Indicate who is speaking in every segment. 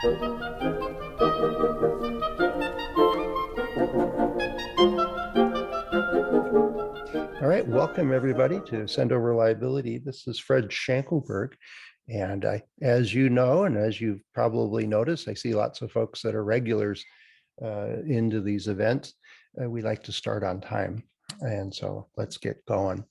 Speaker 1: All right, welcome everybody to Accendo Reliability. This is Fred Schenkelberg. And as you know, and as you've probably noticed, I see lots of folks that are regulars into these events. We like to start on time. And so let's get going.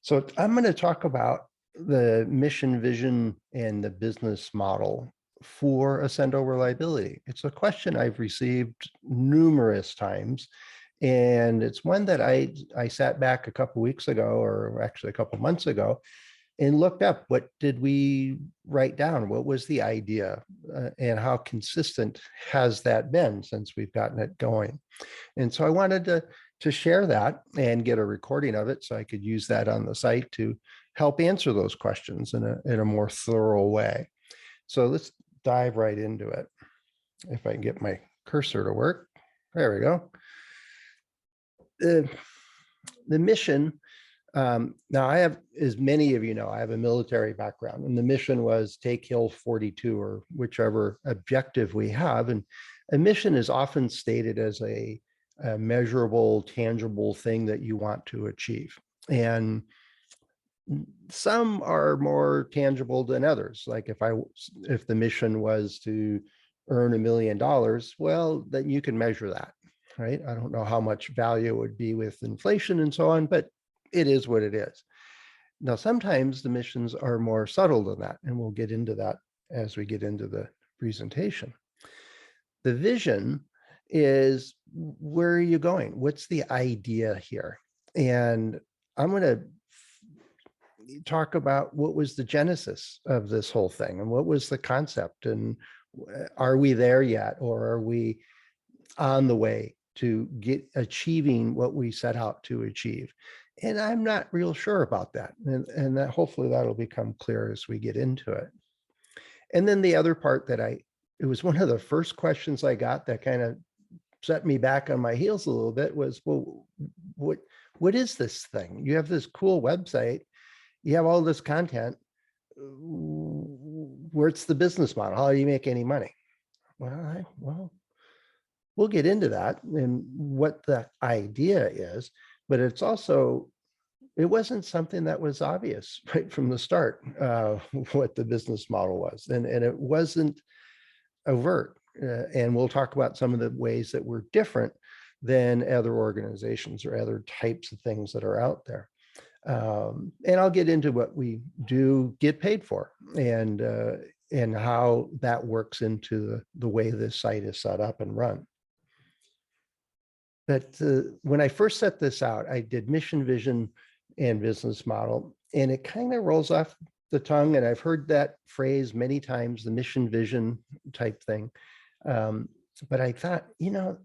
Speaker 1: So I'm going to talk about the mission, vision, and the business model for Accendo Reliability. It's a question I've received numerous times. And it's one that I sat back a couple weeks ago, or actually a couple months ago, and looked up what did we write down? What was the idea? And how consistent has that been since we've gotten it going? And so I wanted to share that and get a recording of it so I could use that on the site to help answer those questions in a more thorough way. So let's dive right into it. If I can get my cursor to work. There we go. The mission, now I have, as many of you know, I have a military background, and the mission was take Hill 42 or whichever objective we have. And a mission is often stated as a measurable, tangible thing that you want to achieve. And some are more tangible than others. Like if the mission was to earn $1 million, well, then you can measure that, right? I don't know how much value it would be with inflation and so on, but it is what it is. Now, sometimes the missions are more subtle than that, and we'll get into that as we get into the presentation. The vision is, where are you going? What's the idea here? And I'm going to talk about what was the genesis of this whole thing and what was the concept, and are we there yet, or are we on the way to achieving what we set out to achieve? And I'm not real sure about that. And that hopefully that'll become clear as we get into it. And then the other part that it was one of the first questions I got that kind of set me back on my heels a little bit was, well, what is this thing? You have this cool website, you have all this content. Where's the business model? How do you make any money? Well, we'll get into that and what the idea is, but it wasn't something that was obvious right from the start, what the business model was. And it wasn't overt. And we'll talk about some of the ways that we're different than other organizations or other types of things that are out there. And I'll get into what we do get paid for and how that works into the way this site is set up and run. But when I first set this out, I did mission, vision, and business model, and it kind of rolls off the tongue. And I've heard that phrase many times, the mission, vision type thing. But I thought,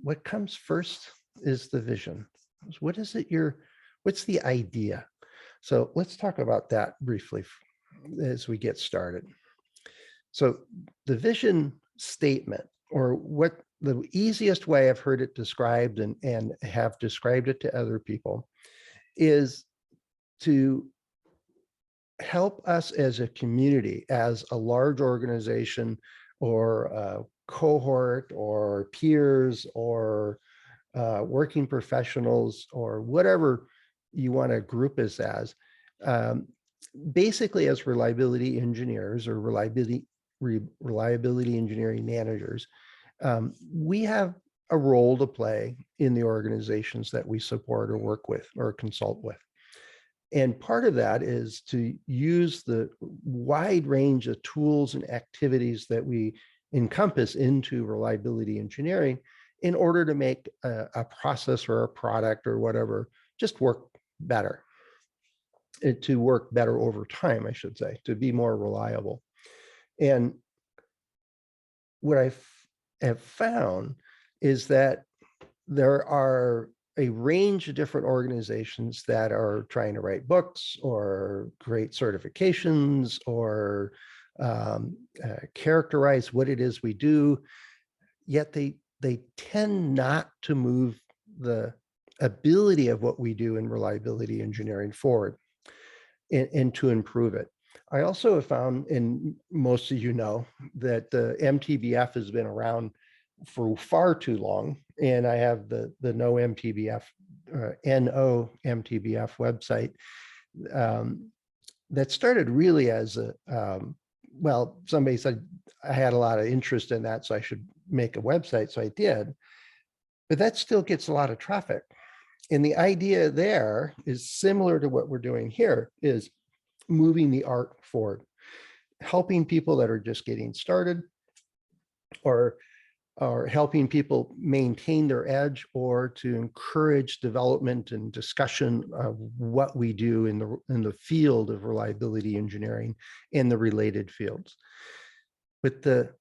Speaker 1: what comes first is the vision. What is it? What's the idea? So let's talk about that briefly as we get started. So the vision statement, or what the easiest way I've heard it described and have described it to other people, is to help us as a community, as a large organization or a cohort or peers or working professionals or whatever you want to group us as, basically as reliability engineers or reliability engineering managers. We have a role to play in the organizations that we support or work with or consult with. And part of that is to use the wide range of tools and activities that we encompass into reliability engineering in order to make a process or a product or whatever just work better, to work better over time, I should say, to be more reliable. And what I have found is that there are a range of different organizations that are trying to write books or create certifications or characterize what it is we do, yet they tend not to move the ability of what we do in reliability engineering forward and to improve it. I also have found, and most of you know, that the MTBF has been around for far too long. And I have the No MTBF, NO MTBF website that started really as a, well, somebody said I had a lot of interest in that, so I should make a website. So I did, but that still gets a lot of traffic. And the idea there is similar to what we're doing here, is moving the art forward, helping people that are just getting started, or helping people maintain their edge, or to encourage development and discussion of what we do in the field of reliability engineering and the related fields. But the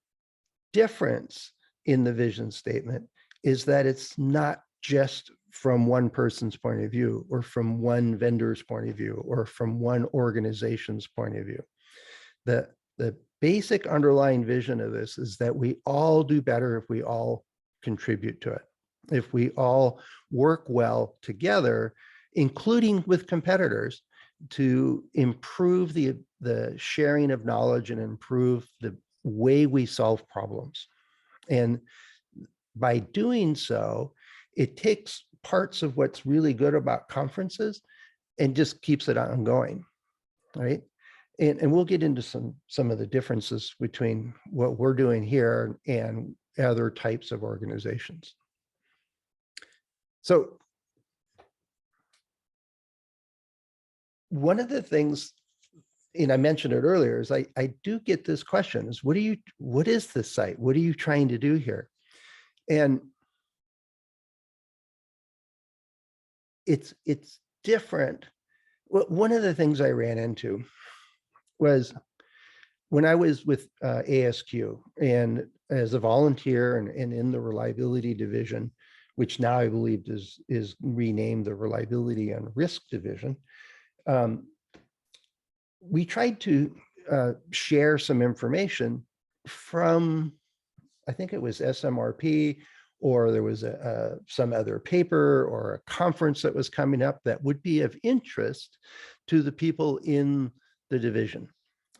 Speaker 1: difference in the vision statement is that it's not just from one person's point of view, or from one vendor's point of view, or from one organization's point of view. The basic underlying vision of this is that we all do better if we all contribute to it. If we all work well together, including with competitors, to improve the sharing of knowledge and improve the way we solve problems. And by doing so, it takes parts of what's really good about conferences and just keeps it ongoing, right? And we'll get into some of the differences between what we're doing here and other types of organizations. So one of the things, and I mentioned it earlier, is I do get this question, is what is this site? What are you trying to do here? And it's different. Well, one of the things I ran into was when I was with ASQ and as a volunteer and in the reliability division, which now I believe is renamed the Reliability and Risk Division, we tried to share some information from, I think it was SMRP, or there was some other paper or a conference that was coming up that would be of interest to the people in the division.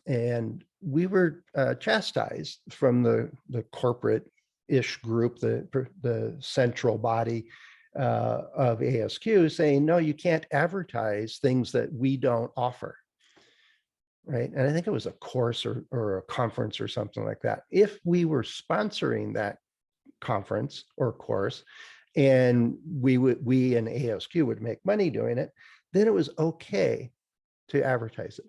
Speaker 1: And we were chastised from the corporate-ish group, the central body of ASQ, saying, no, you can't advertise things that we don't offer, right? And I think it was a course or a conference or something like that. If we were sponsoring that conference or course, and we and ASQ would make money doing it, then it was okay to advertise it.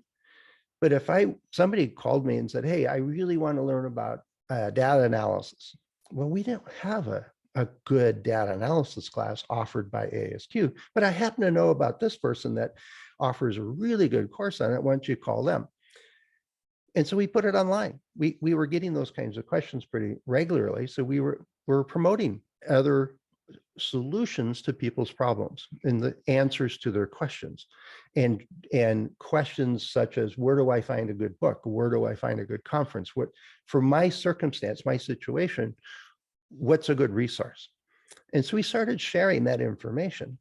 Speaker 1: But if somebody called me and said, hey, I really want to learn about data analysis. Well, we don't have a good data analysis class offered by ASQ, but I happen to know about this person that offers a really good course on it. Why don't you call them? And so we put it online. We were getting those kinds of questions pretty regularly. So we were promoting other solutions to people's problems and the answers to their questions, and questions such as, where do I find a good book? Where do I find a good conference? What, for my circumstance, my situation, what's a good resource? And so we started sharing that information,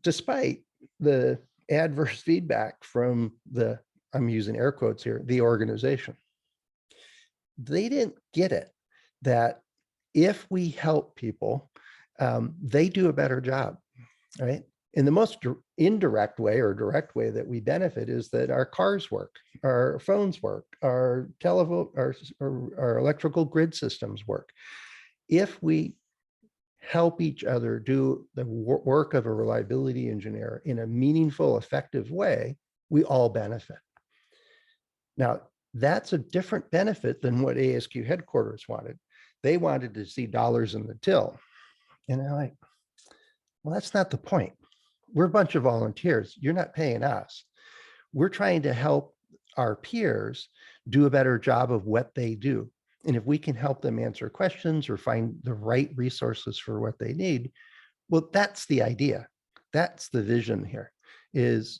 Speaker 1: despite the adverse feedback from the, I'm using air quotes here, the organization. They didn't get it, that if we help people, they do a better job, right? And the most indirect way or direct way that we benefit is that our cars work, our phones work, our telephone, our electrical grid systems work. If we help each other do the work of a reliability engineer in a meaningful, effective way, we all benefit. Now, that's a different benefit than what ASQ headquarters wanted. They wanted to see dollars in the till. And I'm like, well, that's not the point. We're a bunch of volunteers. You're not paying us. We're trying to help our peers do a better job of what they do. And if we can help them answer questions or find the right resources for what they need, well, that's the idea. That's the vision here, is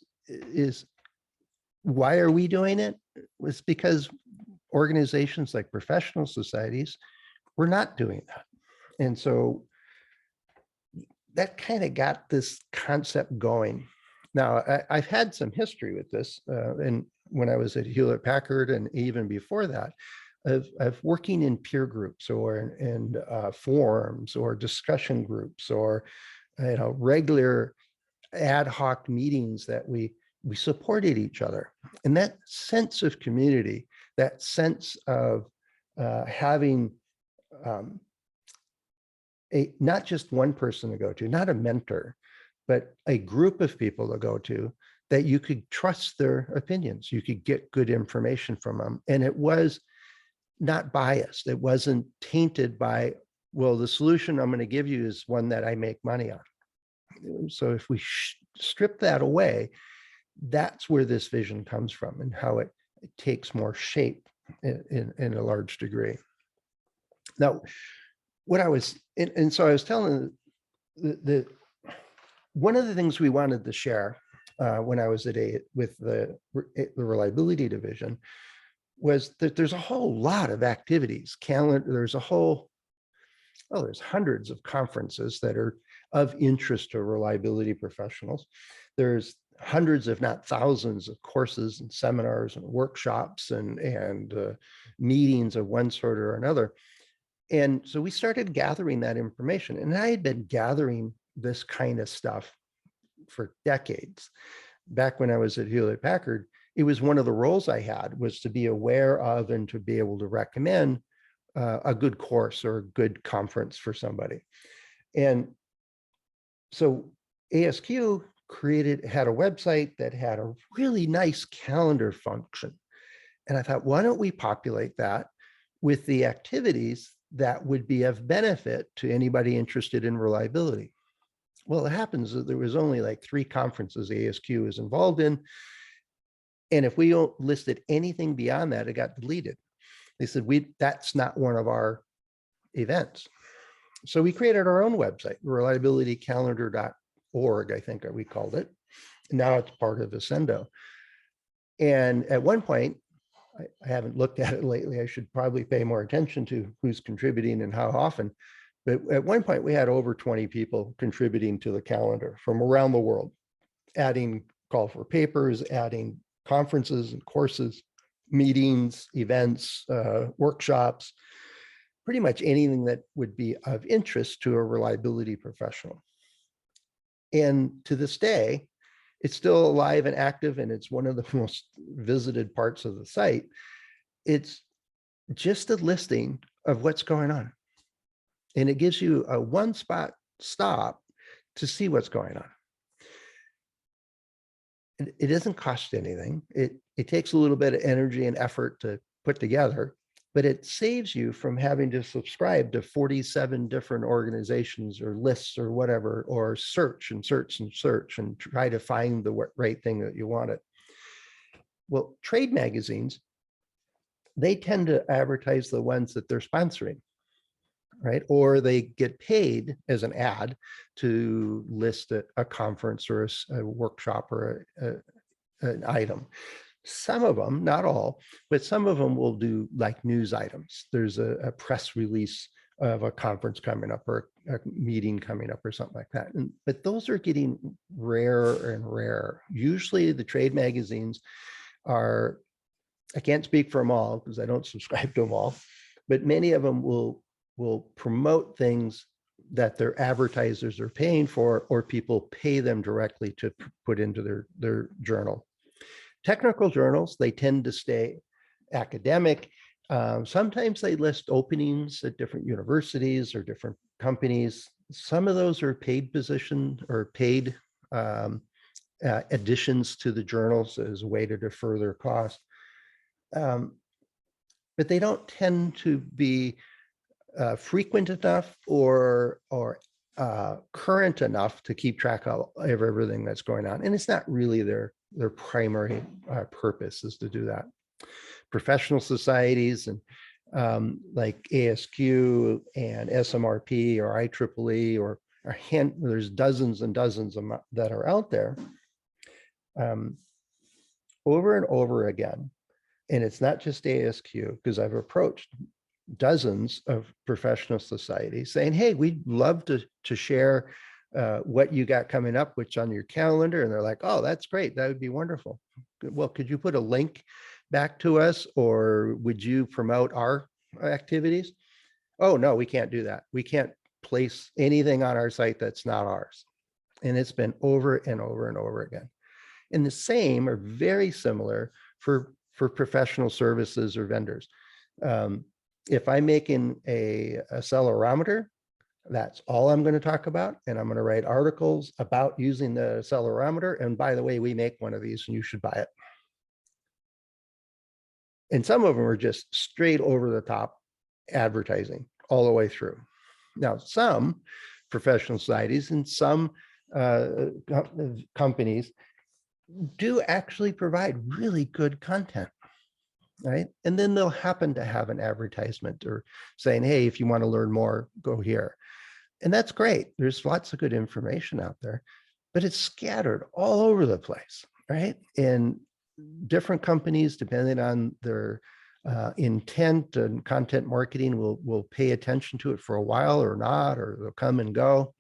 Speaker 1: why are we doing it? It's because organizations like professional societies, we're not doing that. And so that kind of got this concept going. Now, I've had some history with this, and when I was at Hewlett Packard and even before that, of working in peer groups or in forums or discussion groups or regular ad hoc meetings that we supported each other. And that sense of community, that sense of having not just one person to go to, not a mentor, but a group of people to go to that you could trust their opinions. You could get good information from them. And it was not biased. It wasn't tainted by, well, the solution I'm going to give you is one that I make money on. So if we strip that away, that's where this vision comes from and how it takes more shape in a large degree. Now, what I was, and so I was telling the one of the things we wanted to share when I was with the reliability division was that there's a whole lot of activities. There's hundreds of conferences that are of interest to reliability professionals. There's hundreds, if not thousands, of courses and seminars and workshops and meetings of one sort or another. And so we started gathering that information. And I had been gathering this kind of stuff for decades. Back when I was at Hewlett Packard, it was one of the roles I had, was to be aware of and to be able to recommend a good course or a good conference for somebody. And so ASQ had a website that had a really nice calendar function. And I thought, why don't we populate that with the activities that would be of benefit to anybody interested in reliability? Well, it happens that there was only like 3 conferences ASQ was involved in. And if we listed anything beyond that, it got deleted. They said, that's not one of our events. So we created our own website, reliabilitycalendar.org, I think we called it. Now it's part of Accendo. And at one point, I haven't looked at it lately. I should probably pay more attention to who's contributing and how often. But at one point, we had over 20 people contributing to the calendar from around the world, adding call for papers, adding conferences and courses, meetings, events, workshops, pretty much anything that would be of interest to a reliability professional. And to this day, it's still alive and active, and it's one of the most visited parts of the site. It's just a listing of what's going on. And it gives you a one-spot stop to see what's going on. It doesn't cost anything. It takes a little bit of energy and effort to put together, but it saves you from having to subscribe to 47 different organizations or lists or whatever, or search and search and search and try to find the right thing that you wanted. Well, trade magazines, they tend to advertise the ones that they're sponsoring, right? Or they get paid as an ad to list a conference or a workshop or an item. Some of them, not all, but some of them will do like news items. There's a press release of a conference coming up or a meeting coming up or something like that. But those are getting rarer and rarer. Usually the trade magazines are, I can't speak for them all because I don't subscribe to them all, but many of them will promote things that their advertisers are paying for, or people pay them directly to put into their journal. Technical journals, they tend to stay academic. Sometimes they list openings at different universities or different companies. Some of those are paid position or paid additions to the journals as a way to defer their cost. But they don't tend to be frequent enough or current enough to keep track of everything that's going on. And it's not really their primary purpose is to do that. Professional societies and like ASQ and SMRP or IEEE or there's dozens and dozens of that are out there over and over again. And it's not just ASQ, because I've approached dozens of professional societies saying, hey, we'd love to share what you got coming up, which on your calendar. And they're like, oh, that's great. That would be wonderful. well, could you put a link back to us, or would you promote our activities? Oh, no, we can't do that. We can't place anything on our site that's not ours. And it's been over and over and over again. And the same or very similar for professional services or vendors. If I'm making a accelerometer, that's all I'm going to talk about. And I'm going to write articles about using the accelerometer. And by the way, we make one of these and you should buy it. And some of them are just straight over the top advertising all the way through. Now, some professional societies and some companies do actually provide really good content, right? And then they'll happen to have an advertisement or saying, hey, if you want to learn more, go here. And that's great. There's lots of good information out there, but it's scattered all over the place, right? And different companies, depending on their intent and content marketing, will pay attention to it for a while or not, or they'll come and go.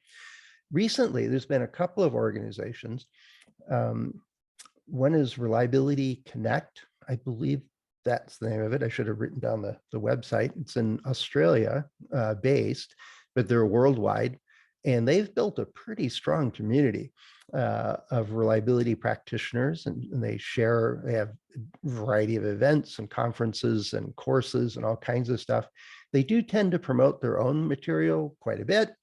Speaker 1: Recently, there's been a couple of organizations. One is Reliability Connect. I believe that's the name of it. I should have written down the website. It's in Australia based, but they're worldwide. And they've built a pretty strong community of reliability practitioners, and they have a variety of events and conferences and courses and all kinds of stuff. They do tend to promote their own material quite a bit,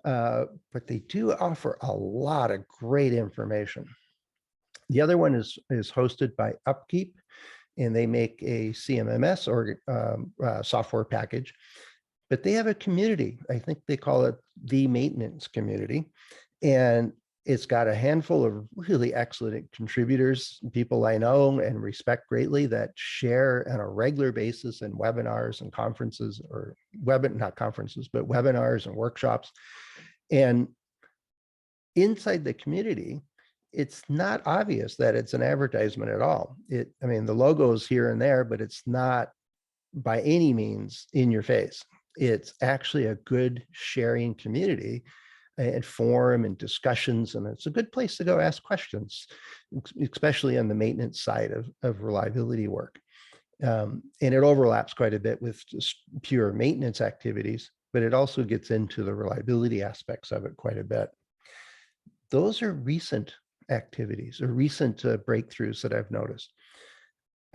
Speaker 1: but they do offer a lot of great information. The other one is hosted by Upkeep, and they make a CMMS or software package, but they have a community. I think they call it the maintenance community. And it's got a handful of really excellent contributors, people I know and respect greatly, that share on a regular basis in webinars and conferences, or not conferences, but webinars and workshops. And inside the community, it's not obvious that it's an advertisement at all. I mean, the logo's here and there, but it's not by any means in your face. It's actually a good sharing community and forum and discussions, and it's a good place to go ask questions, especially on the maintenance side of reliability work. And it overlaps quite a bit with just pure maintenance activities, but it also gets into the reliability aspects of it quite a bit. Those are recent activities or recent breakthroughs that I've noticed.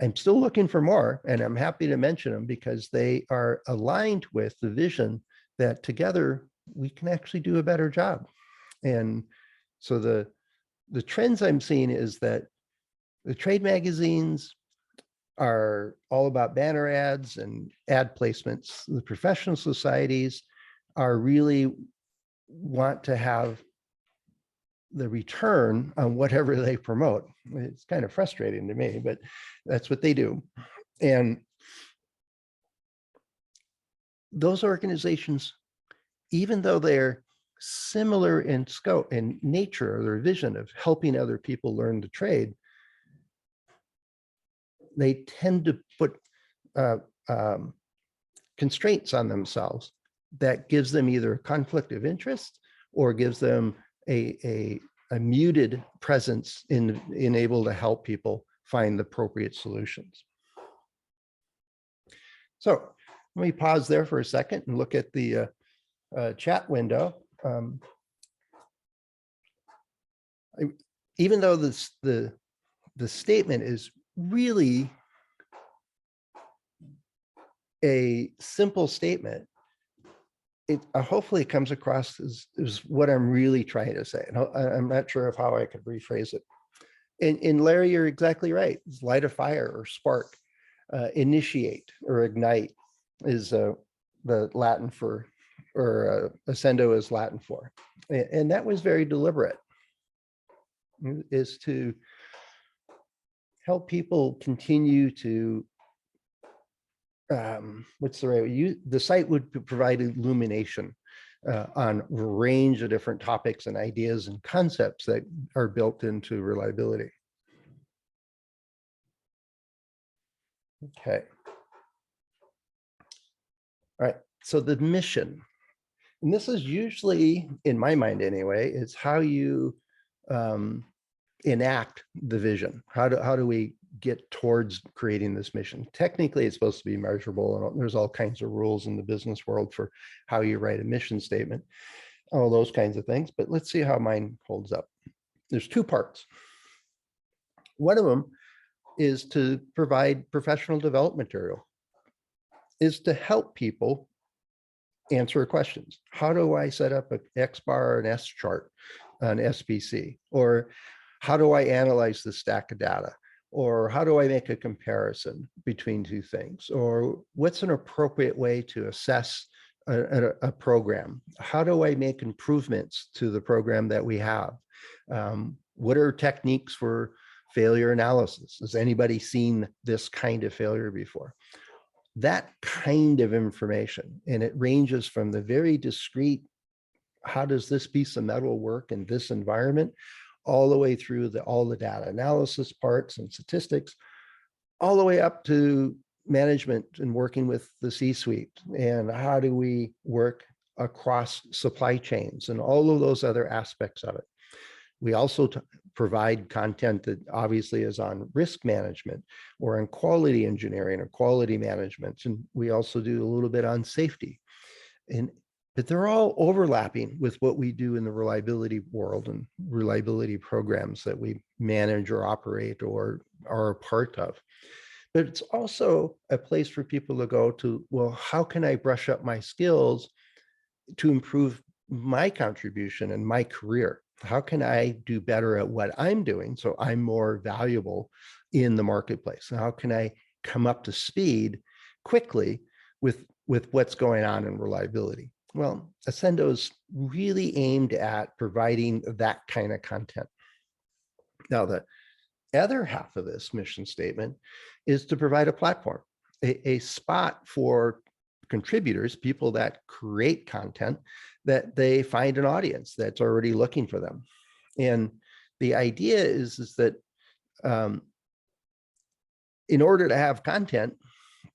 Speaker 1: I'm still looking for more, and I'm happy to mention them because they are aligned with the vision that together we can actually do a better job. And so the trends I'm seeing is that the trade magazines are all about banner ads and ad placements. The professional societies are really want to have the return on whatever they promote. It's kind of frustrating to me, but that's what they do. And those organizations, even though they're similar in scope and nature, or their vision of helping other people learn the trade, they tend to put constraints on themselves that gives them either a conflict of interest or gives them a muted presence in able to help people find the appropriate solutions. So let me pause there for a second and look at the chat window. Even though the statement is really a simple statement, it hopefully comes across as what I'm really trying to say. And I'm not sure of how I could rephrase it. And Larry, you're exactly right. It's light a fire or spark, initiate or ignite is the Latin for, or Accendo is Latin for. And that was very deliberate, is to help people continue to what's the right way? The site would provide illumination on a range of different topics and ideas and concepts that are built into reliability. Okay. All right. So the mission, and this is usually, in my mind anyway, it's how you enact the vision? How do we get towards creating this mission? Technically, it's supposed to be measurable, and there's all kinds of rules in the business world for how you write a mission statement, all those kinds of things. But let's see how mine holds up. There's two parts. One of them is to provide professional development material, is to help people answer questions. How do I set up an X bar, an S chart, an SPC? Or how do I analyze the stack of data? Or how do I make a comparison between two things? Or what's an appropriate way to assess a program? How do I make improvements to the program that we have? What are techniques for failure analysis? Has anybody seen this kind of failure before? That kind of information, and it ranges from the very discrete, how does this piece of metal work in this environment, all the way through all the data analysis parts and statistics, all the way up to management and working with the C-suite, and how do we work across supply chains and all of those other aspects of it. We also provide content that obviously is on risk management or on quality engineering or quality management. And we also do a little bit on safety. But they're all overlapping with what we do in the reliability world and reliability programs that we manage or operate or are a part of. But it's also a place for people to go to, well, how can I brush up my skills to improve my contribution and my career? How can I do better at what I'm doing so I'm more valuable in the marketplace? How can I come up to speed quickly with what's going on in reliability? Well, Accendo is really aimed at providing that kind of content. Now, the other half of this mission statement is to provide a platform, a spot for contributors, people that create content, that they find an audience that's already looking for them. And the idea is that in order to have content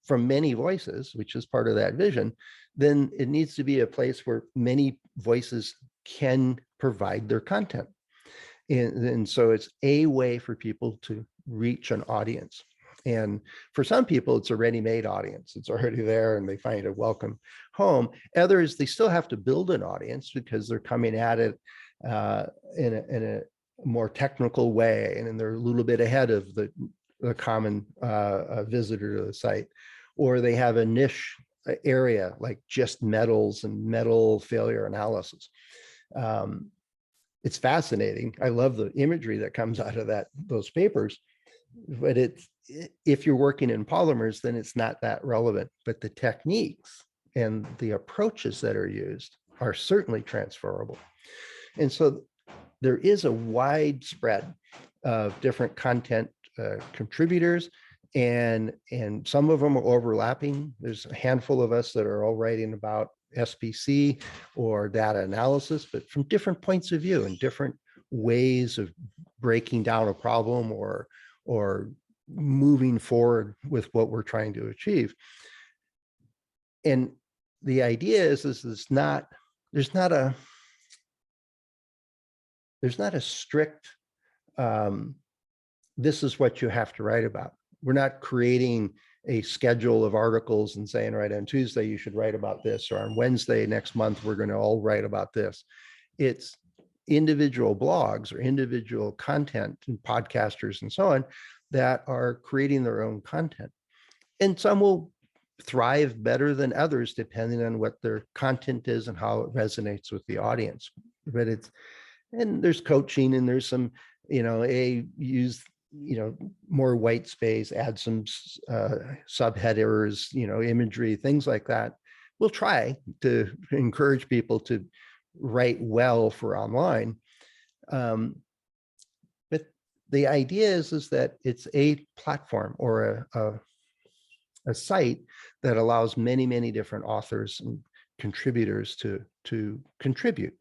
Speaker 1: from many voices, which is part of that vision, then it needs to be a place where many voices can provide their content. And so it's a way for people to reach an audience. And for some people, it's a ready-made audience. It's already there and they find a welcome home. Others, they still have to build an audience because they're coming at it in a more technical way, and they're a little bit ahead of the common visitor to the site. Or they have a niche area like just metals and metal failure analysis. It's fascinating. I love the imagery that comes out of those papers, but if you're working in polymers, then it's not that relevant. But the techniques and the approaches that are used are certainly transferable. And so there is a wide spread of different content contributors, and some of them are overlapping. There's a handful of us that are all writing about SPC or data analysis, but from different points of view and different ways of breaking down a problem or moving forward with what we're trying to achieve. And the idea is there's not a strict this is what you have to write about. We're not creating a schedule of articles and saying, right, on Tuesday you should write about this, or on Wednesday next month we're going to all write about this. It's individual blogs or individual content and podcasters and so on that are creating their own content. And some will thrive better than others depending on what their content is and how it resonates with the audience. But and there's coaching, and there's some, use more white space, add some subheaders, imagery, things like that. We'll try to encourage people to write well for online. But the idea is that it's a platform or a site that allows many, many different authors and contributors to contribute.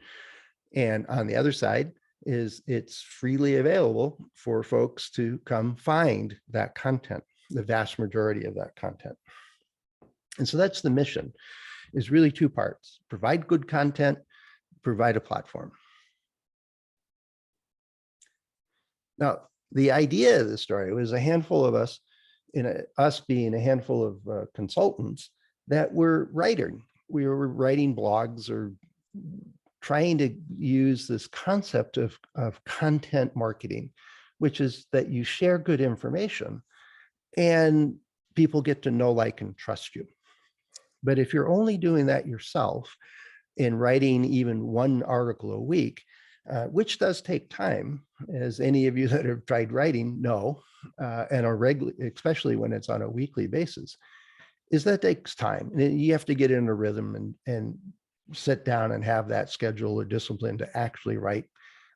Speaker 1: And on the other side is it's freely available for folks to come find that content, the vast majority of that content. And so that's the mission, is really two parts: provide good content, provide a platform. Now, the idea of the story was a handful of us, us being a handful of consultants that were writing. We were writing blogs or trying to use this concept of content marketing, which is that you share good information and people get to know, like, and trust you. But if you're only doing that yourself and writing even one article a week, which does take time, as any of you that have tried writing know, and are regular, especially when it's on a weekly basis, is that takes time. And you have to get in a rhythm and sit down and have that schedule or discipline to actually write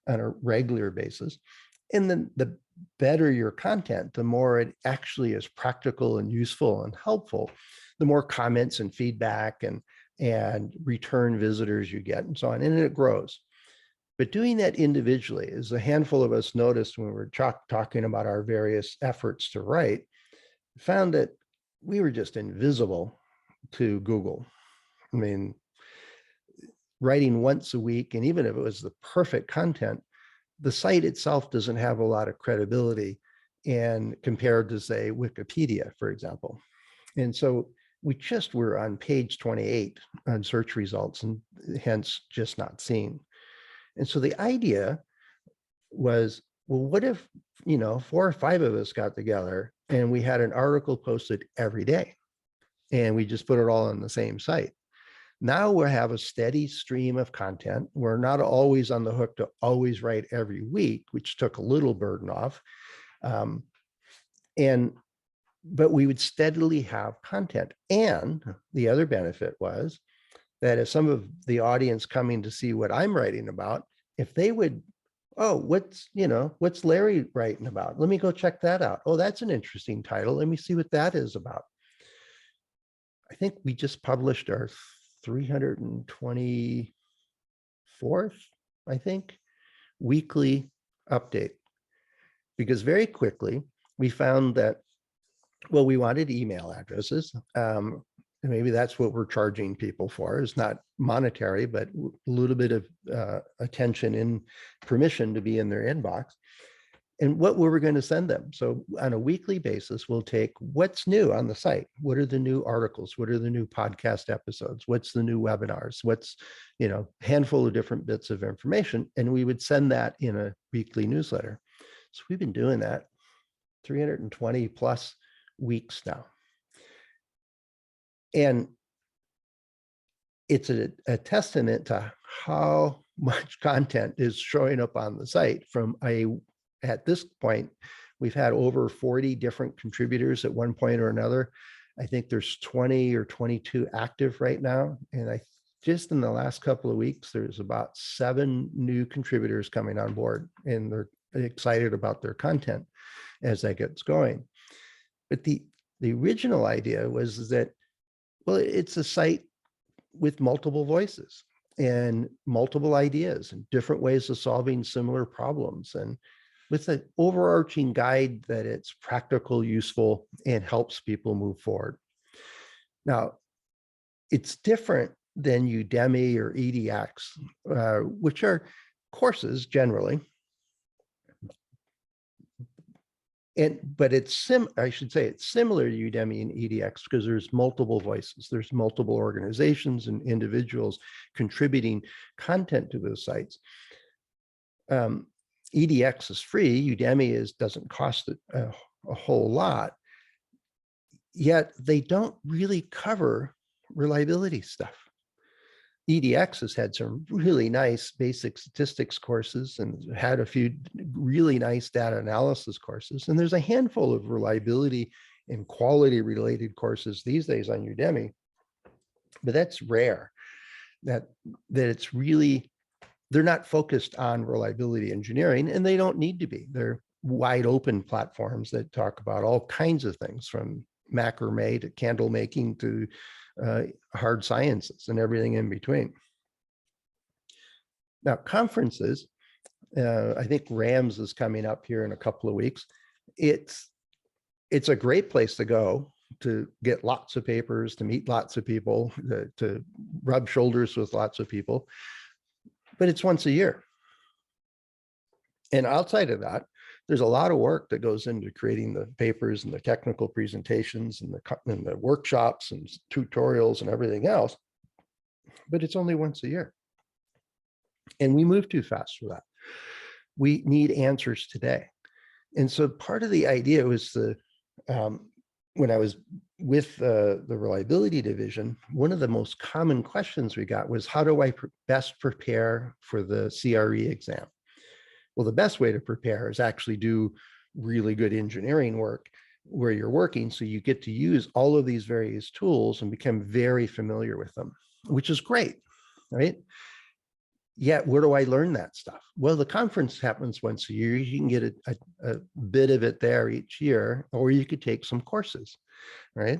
Speaker 1: on a regular basis. And then the better your content, the more it actually is practical and useful and helpful, the more comments and feedback and return visitors you get and so on, and it grows. But doing that individually, as a handful of us noticed when we were talking about our various efforts to write, found that we were just invisible to Google. I mean, writing once a week, and even if it was the perfect content, the site itself doesn't have a lot of credibility and compared to, say, Wikipedia, for example. And so we just were on page 28 on search results and hence just not seen. And so the idea was, well, what if, 4 or 5 of us got together and we had an article posted every day and we just put it all on the same site? Now we have a steady stream of content. We're not always on the hook to always write every week, which took a little burden off. But we would steadily have content. And the other benefit was that if some of the audience coming to see what I'm writing about, if they would, oh, what's Larry writing about? Let me go check that out. Oh, that's an interesting title. Let me see what that is about. I think we just published our 324th, I think, weekly update, because very quickly we found that, well, we wanted email addresses. Maybe that's what we're charging people for, is not monetary, but a little bit of attention and permission to be in their inbox. And what we were going to send them. So on a weekly basis, we'll take what's new on the site. What are the new articles? What are the new podcast episodes? What's the new webinars? What's, handful of different bits of information. And we would send that in a weekly newsletter. So we've been doing that 320 plus weeks now. And it's a testament to how much content is showing up on the site at this point, we've had over 40 different contributors at one point or another. I think there's 20 or 22 active right now. And just in the last couple of weeks, there's about 7 new contributors coming on board, and they're excited about their content as that gets going. But the original idea was that, well, it's a site with multiple voices and multiple ideas and different ways of solving similar problems, and with an overarching guide that it's practical, useful, and helps people move forward. Now, it's different than Udemy or EDX, which are courses generally. But it's similar to Udemy and EDX because there's multiple voices. There's multiple organizations and individuals contributing content to those sites. EDX is free. Udemy doesn't cost a whole lot. Yet they don't really cover reliability stuff. EDX has had some really nice basic statistics courses and had a few really nice data analysis courses. And there's a handful of reliability and quality related courses these days on Udemy, but that's rare. That it's really, they're not focused on reliability engineering, and they don't need to be. They're wide open platforms that talk about all kinds of things, from macrame to candle making to hard sciences and everything in between. Now, conferences, I think RAMS is coming up here in a couple of weeks. It's a great place to go to get lots of papers, to meet lots of people, to rub shoulders with lots of people, but it's once a year. And outside of that, there's a lot of work that goes into creating the papers and the technical presentations and the workshops and tutorials and everything else, but it's only once a year. And we move too fast for that. We need answers today. And so part of the idea was when I was with the reliability division, one of the most common questions we got was, how do I best prepare for the CRE exam? Well, the best way to prepare is actually do really good engineering work where you're working, so you get to use all of these various tools and become very familiar with them, which is great, right? Yet, where do I learn that stuff? Well, the conference happens once a year. You can get a bit of it there each year, or you could take some courses, right?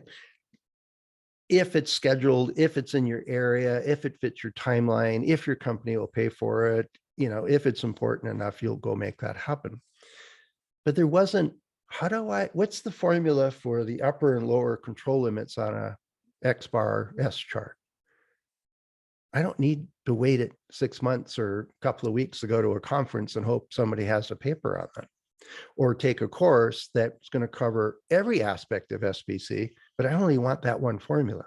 Speaker 1: If it's scheduled, if it's in your area, if it fits your timeline, if your company will pay for it, if it's important enough, you'll go make that happen. But there wasn't, what's the formula for the upper and lower control limits on a X bar S chart? I don't need to wait 6 months or a couple of weeks to go to a conference and hope somebody has a paper on that, or take a course that's going to cover every aspect of SPC, but I only want that one formula.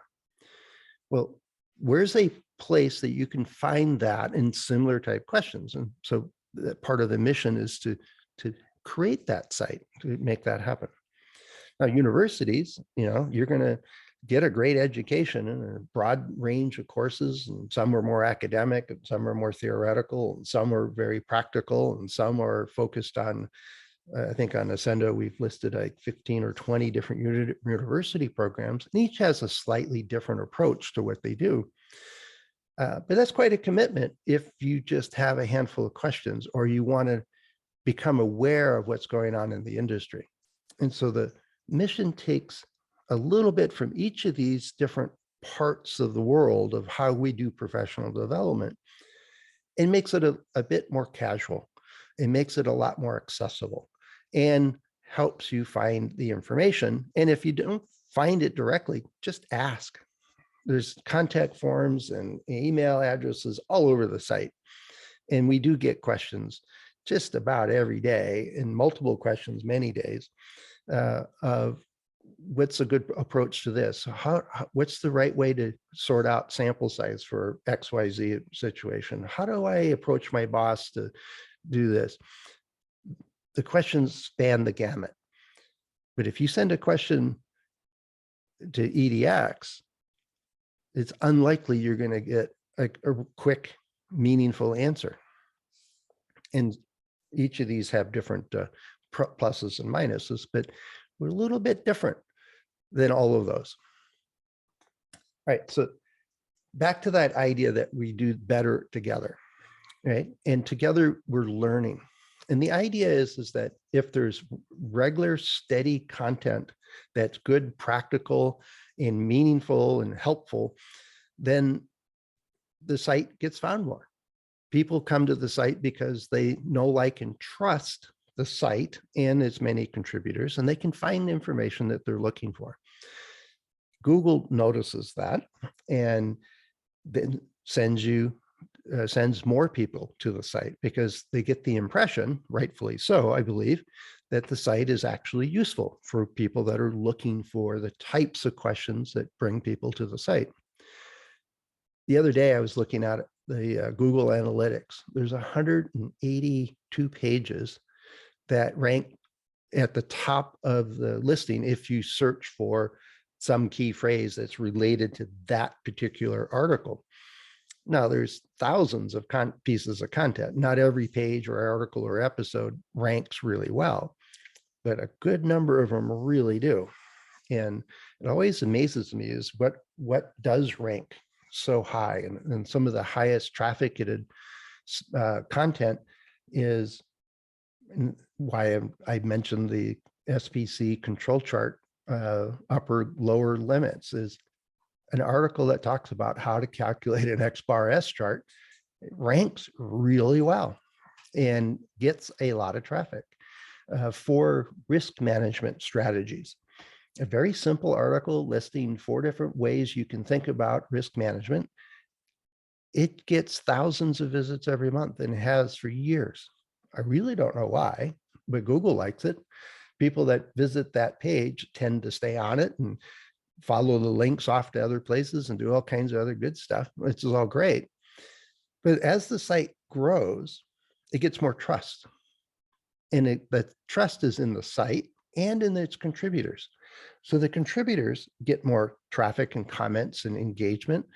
Speaker 1: Well, where's a place that you can find that in similar type questions? And so that part of the mission is to create that site, to make that happen. Now, universities, you're going to get a great education in a broad range of courses, and some are more academic and some are more theoretical and some are very practical and some are focused on, I think on Accendo, we've listed like 15 or 20 different university programs, and each has a slightly different approach to what they do. But that's quite a commitment if you just have a handful of questions or you want to become aware of what's going on in the industry. And so the mission takes a little bit from each of these different parts of the world of how we do professional development and makes it a bit more casual. It makes it a lot more accessible and helps you find the information. And if you don't find it directly, just ask. There's contact forms and email addresses all over the site. And we do get questions just about every day, and multiple questions many days, of what's a good approach to this? What's the right way to sort out sample size for XYZ situation? How do I approach my boss to do this? The questions span the gamut. But if you send a question to EDX, it's unlikely you're going to get a quick, meaningful answer. And each of these have different pluses and minuses, but we're a little bit different than all of those. All right, so back to that idea that we do better together, right? And together we're learning. And the idea is that if there's regular, steady content that's good, practical, and meaningful and helpful, then the site gets found more. People come to the site because they know, like, and trust the site and its many contributors, and they can find information that they're looking for. Google notices that and then sends more people to the site because they get the impression, rightfully so, I believe, that the site is actually useful for people that are looking for the types of questions that bring people to the site. The other day, I was looking at the Google Analytics. There's 182 pages that rank at the top of the listing if you search for some key phrase that's related to that particular article. Now, there's thousands of pieces of content. Not every page or article or episode ranks really well, but a good number of them really do. And it always amazes me is what does rank so high. And some of the highest trafficked content is why I mentioned the SPC control chart, upper lower limits, is an article that talks about how to calculate an X bar S chart. It ranks really well and gets a lot of traffic for risk management strategies. A very simple article listing 4 different ways you can think about risk management. It gets thousands of visits every month and has for years. I really don't know why. but Google likes it. People that visit that page tend to stay on it and follow the links off to other places and do all kinds of other good stuff, which is all great. But as the site grows, it gets more trust. And the trust is in the site and in its contributors. So the contributors get more traffic and comments and engagement,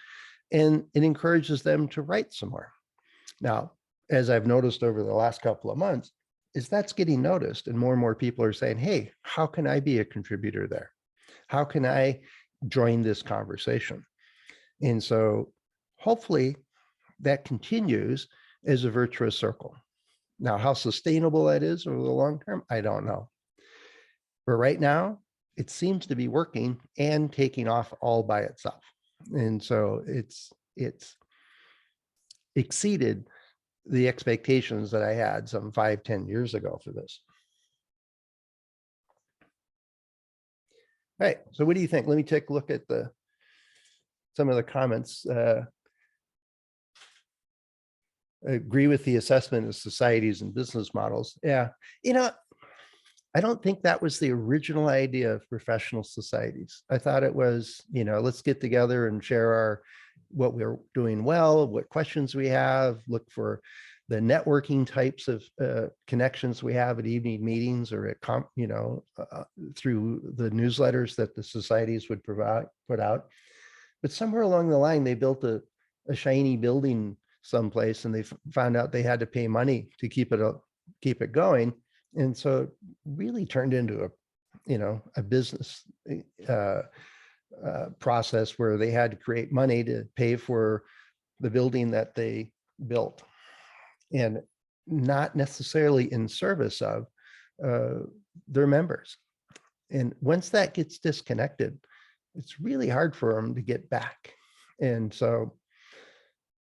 Speaker 1: and it encourages them to write some more. Now, as I've noticed over the last couple of months, is that's getting noticed, and more people are saying, hey, how can I be a contributor there? How can I join this conversation? And so hopefully that continues as a virtuous circle. Now, how sustainable that is over the long term, I don't know. But right now, it seems to be working and taking off all by itself. And so it's exceeded the expectations that I had some 5-10 years ago for this. All right, so what do you think? Let me take a look at some of the comments. Agree with the assessment of societies and business models. Yeah, I don't think that was the original idea of professional societies. I thought it was, let's get together and share what we're doing well, what questions we have, look for the networking types of connections we have at evening meetings or at through the newsletters that the societies would put out. But somewhere along the line, they built a shiny building someplace, and they found out they had to pay money to keep it going, and so it really turned into a business process where they had to create money to pay for the building that they built, and not necessarily in service of their members. And once that gets disconnected, it's really hard for them to get back. And so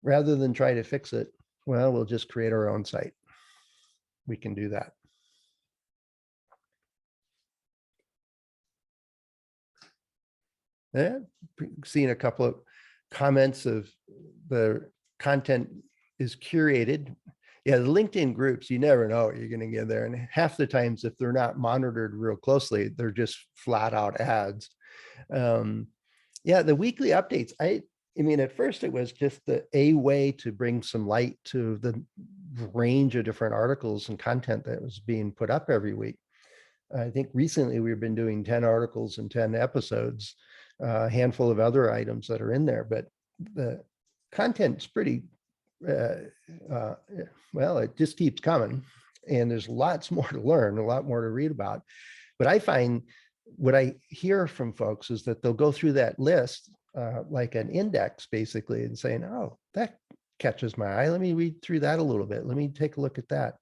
Speaker 1: rather than try to fix it, well, we'll just create our own site. We can do that. Yeah, seeing a couple of comments of the content is curated. Yeah, the LinkedIn groups, you never know what you're going to get there. And half the times, if they're not monitored real closely, they're just flat out ads. Yeah, the weekly updates, I mean, at first it was just a way to bring some light to the range of different articles and content that was being put up every week. I think recently we've been doing 10 articles and 10 episodes, a handful of other items that are in there, but the content's pretty, well, it just keeps coming, and there's lots more to learn, a lot more to read about. But I find what I hear from folks is that they'll go through that list like an index, basically, and saying, oh, that catches my eye. Let me read through that a little bit. Let me take a look at that.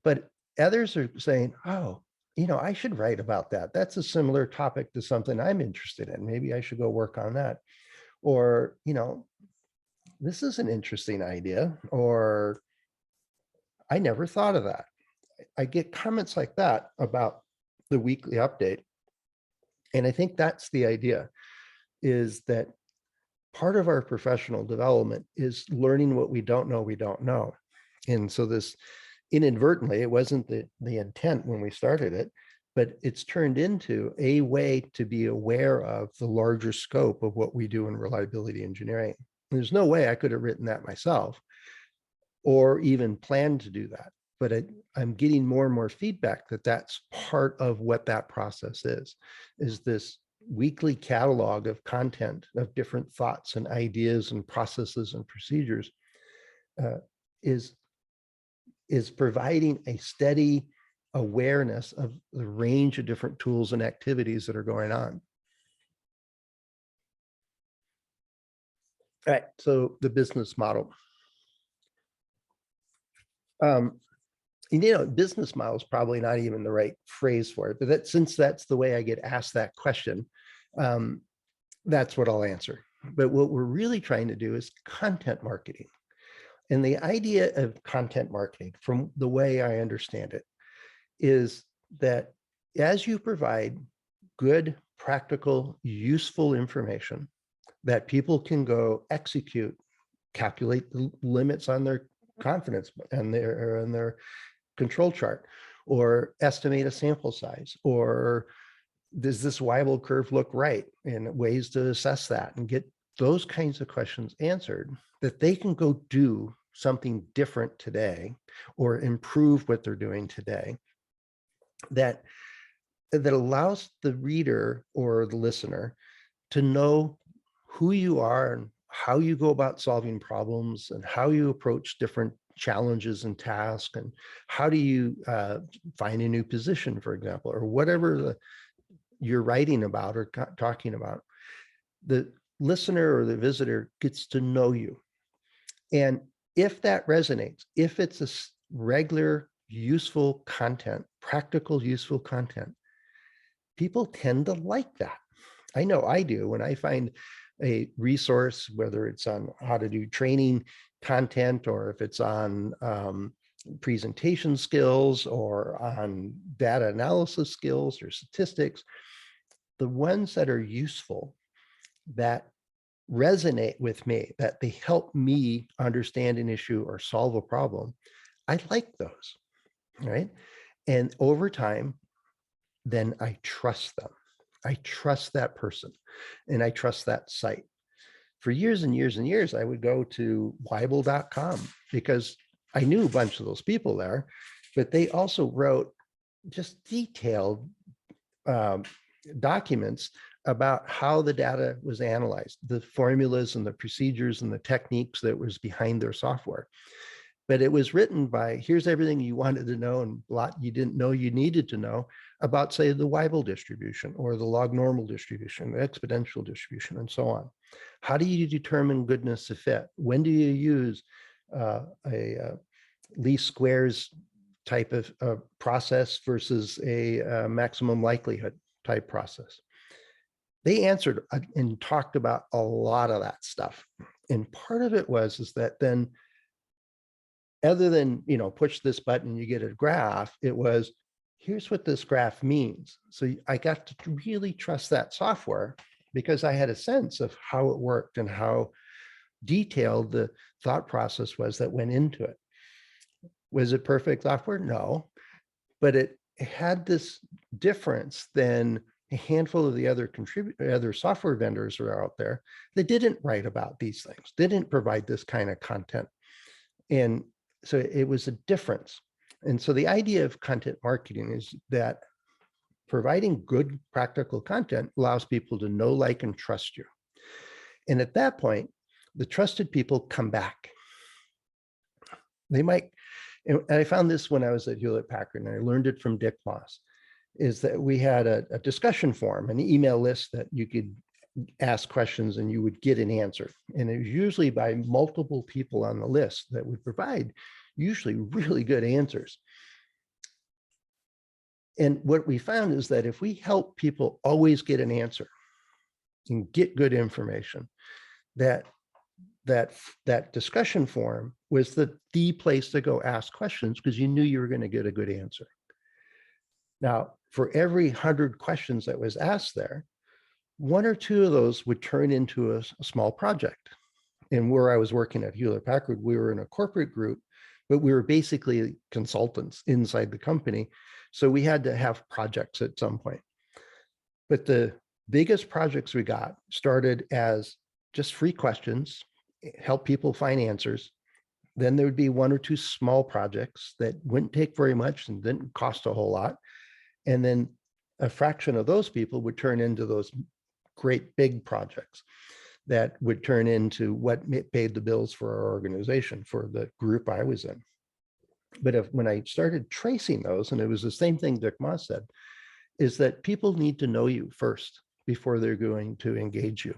Speaker 1: But others are saying, oh, I should write about that. That's a similar topic to something I'm interested in. Maybe I should go work on that. Or, this is an interesting idea, or I never thought of that. I get comments like that about the weekly update. And I think that's the idea, is that part of our professional development is learning what we don't know. And so this inadvertently, it wasn't the intent when we started it, but it's turned into a way to be aware of the larger scope of what we do in reliability engineering. There's no way I could have written that myself or even planned to do that. But I'm getting more and more feedback that that's part of what that process is this weekly catalog of content of different thoughts and ideas and processes and procedures is providing a steady awareness of the range of different tools and activities that are going on. All right, so the business model. Business model is probably not even the right phrase for it, but since that's the way I get asked that question, that's what I'll answer. But what we're really trying to do is content marketing. And the idea of content marketing, from the way I understand it, is that as you provide good, practical, useful information that people can go execute, calculate the limits on their confidence and their control chart, or estimate a sample size, or does this Weibull curve look right, and ways to assess that and get those kinds of questions answered, that they can go do something different today or improve what they're doing today, that allows the reader or the listener to know who you are and how you go about solving problems and how you approach different challenges and tasks, and how do you find a new position, for example, or whatever you're writing about or talking about. The listener or the visitor gets to know you. And if that resonates, if it's a regular, useful content, practical, useful content, people tend to like that. I know I do. When I find a resource, whether it's on how to do training content, or if it's on presentation skills, or on data analysis skills or statistics, the ones that are useful, that resonate with me, that they help me understand an issue or solve a problem, I like those, right? And over time, then I trust them. I trust that person, and I trust that site. For years and years and years, I would go to Weibull.com because I knew a bunch of those people there, but they also wrote just detailed documents about how the data was analyzed, the formulas and the procedures and the techniques that was behind their software. But it was written by, here's everything you wanted to know and a lot you didn't know you needed to know about, say, the Weibull distribution or the log normal distribution, the exponential distribution, and so on. How do you determine goodness of fit? When do you use a least squares type of process versus a maximum likelihood type process? They answered and talked about a lot of that stuff. And part of it is that then, other than, push this button, you get a graph, it was, here's what this graph means. So I got to really trust that software because I had a sense of how it worked and how detailed the thought process was that went into it. Was it perfect software? No, but it had this difference than a handful of the other software vendors are out there that didn't write about these things, didn't provide this kind of content. And so it was a difference. And so the idea of content marketing is that providing good practical content allows people to know, like, and trust you. And at that point, the trusted people come back. They might, and I found this when I was at Hewlett Packard, and I learned it from Dick Moss, is that we had a discussion forum, an email list that you could ask questions and you would get an answer. And it was usually by multiple people on the list that would provide usually really good answers. And what we found is that if we help people always get an answer and get good information, that discussion forum was the place to go ask questions because you knew you were going to get a good answer. Now, for every 100 questions that was asked there, 1 or 2 of those would turn into a small project. And where I was working at Hewlett Packard, we were in a corporate group, but we were basically consultants inside the company. So we had to have projects at some point. But the biggest projects we got started as just free questions, help people find answers. Then there would be 1 or 2 small projects that wouldn't take very much and didn't cost a whole lot. And then a fraction of those people would turn into those great big projects that would turn into what paid the bills for our organization, for the group I was in. But when I started tracing those, and it was the same thing Dick Moss said, is that people need to know you first before they're going to engage you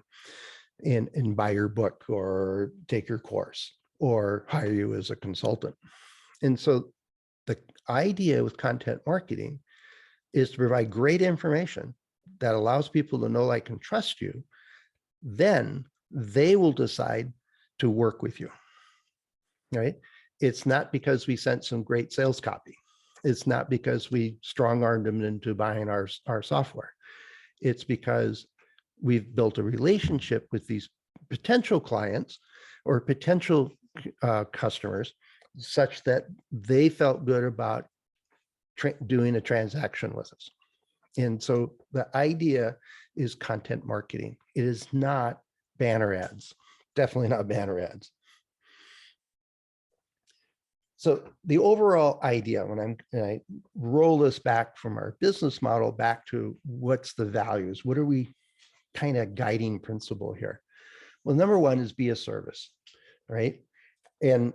Speaker 1: and buy your book or take your course or hire you as a consultant. And so the idea with content marketing is to provide great information that allows people to know, like, and trust you. Then they will decide to work with you, right? It's not because we sent some great sales copy. It's not because we strong-armed them into buying our software. It's because we've built a relationship with these potential clients or potential customers such that they felt good about doing a transaction with us. And so the idea is content marketing. It is not banner ads, definitely not banner ads. So the overall idea, when I roll this back from our business model back to what's the values, what are we kind of guiding principle here? Well, number one is be a service, right? And